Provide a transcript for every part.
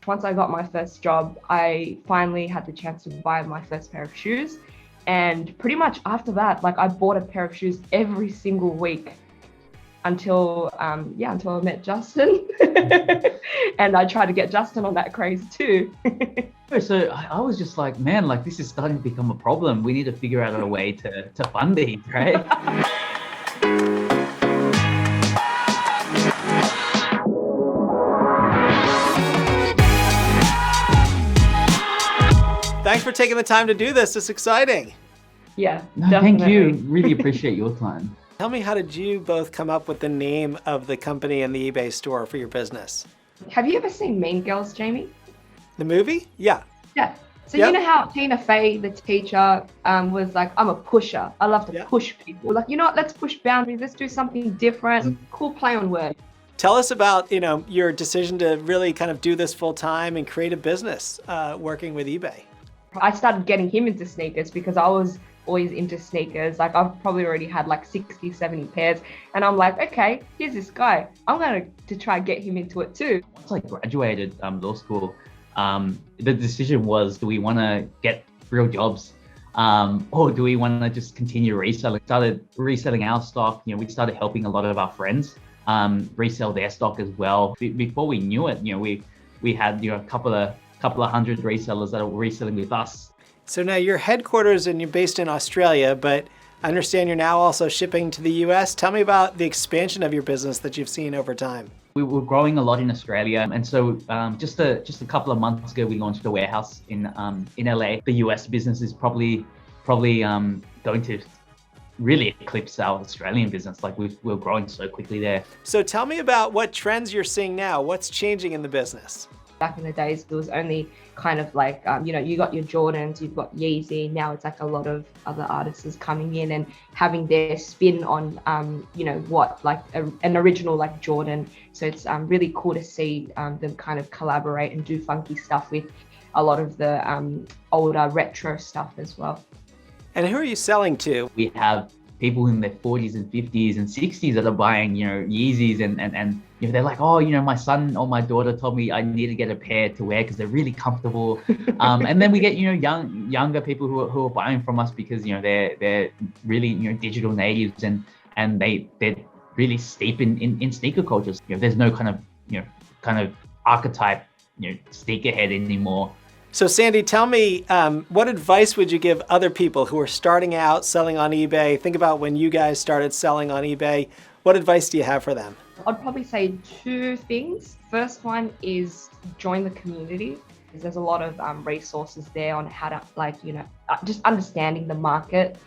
Once I got my first job, I finally had the chance to buy my first pair of shoes. And pretty much after that, like I bought a pair of shoes every single week until I met Justin. And I tried to get Justin on that craze too. So I was just like, man, like this is starting to become a problem. We need to figure out a way to fund these, right? Thanks for taking the time to do this. It's exciting. Yeah, No, definitely. thank you. Really appreciate your time. Tell me, how did you both come up with the name of the company and the eBay store for your business? Have you ever seen Mean Girls, Jamie? The movie? Yeah. Yeah. So Yep. You know how Tina Fey, the teacher, was like, I'm a pusher. I love to Yeah. push people. Like, you know what? Let's push boundaries. Let's do something different. Cool play on words. Tell us about, your decision to really kind of do this full time and create a business working with eBay. I started getting him into sneakers because I was always into sneakers. Like I've probably already had like 60, 70 pairs. And I'm like, okay, here's this guy. I'm going to try and get him into it too. Once I graduated law school, the decision was, do we want to get real jobs or do we want to just continue reselling? Started reselling our stock. We started helping a lot of our friends resell their stock as well. Before we knew it, we had a couple of hundred resellers that were reselling with us. So now you're headquarters and you're based in Australia, but I understand you're now also shipping to the US. Tell me about the expansion of your business that you've seen over time. We were growing a lot in Australia, and so just a couple of months ago, we launched a warehouse in LA. The US business is probably going to really eclipse our Australian business. Like we're growing so quickly there. So tell me about what trends you're seeing now. What's changing in the business? Back in the days, it was only kind of like, you got your Jordans, you've got Yeezy. Now it's like a lot of other artists coming in and having their spin on, what like an original like Jordan. So it's really cool to see them kind of collaborate and do funky stuff with a lot of the older retro stuff as well. And who are you selling to? We have people in their 40s and 50s and 60s that are buying, Yeezys and they're like, oh, my son or my daughter told me I need to get a pair to wear because they're really comfortable. And then we get, younger people who are buying from us because, they're really, digital natives and they're really steep in sneaker cultures. There's no kind of archetype, sneakerhead anymore. So Sandy, tell me, what advice would you give other people who are starting out selling on eBay? Think about when you guys started selling on eBay. What advice do you have for them? I'd probably say two things. First one is join the community, because there's a lot of resources there on how to just understanding the market.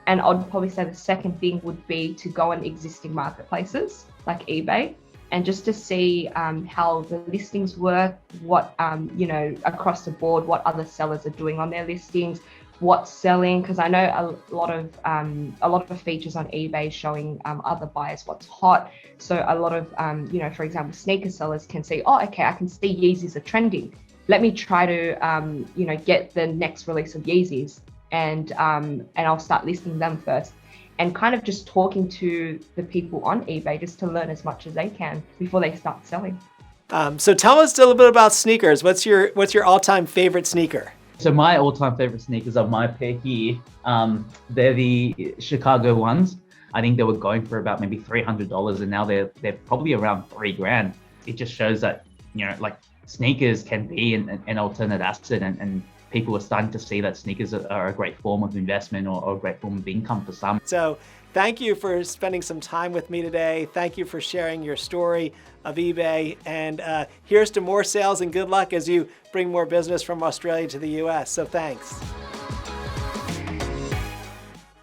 And I'd probably say the second thing would be to go on existing marketplaces like eBay and just to see how the listings work, what, across the board, what other sellers are doing on their listings, what's selling. Because I know a lot of features on eBay showing other buyers what's hot. So a lot of, for example, sneaker sellers can see, oh, okay, I can see Yeezys are trending. Let me try to, get the next release of Yeezys and I'll start listing them first. And kind of just talking to the people on eBay just to learn as much as they can before they start selling. So tell us a little bit about sneakers. What's your all-time favorite sneaker? So my all-time favorite sneakers are my pair here. They're the Chicago ones. I think they were going for about maybe $300, and now they're probably around $3,000. It just shows that sneakers can be an alternate asset, and people are starting to see that sneakers are a great form of investment or a great form of income for some. So thank you for spending some time with me today. Thank you for sharing your story of eBay. And here's to more sales and good luck as you bring more business from Australia to the US. So thanks.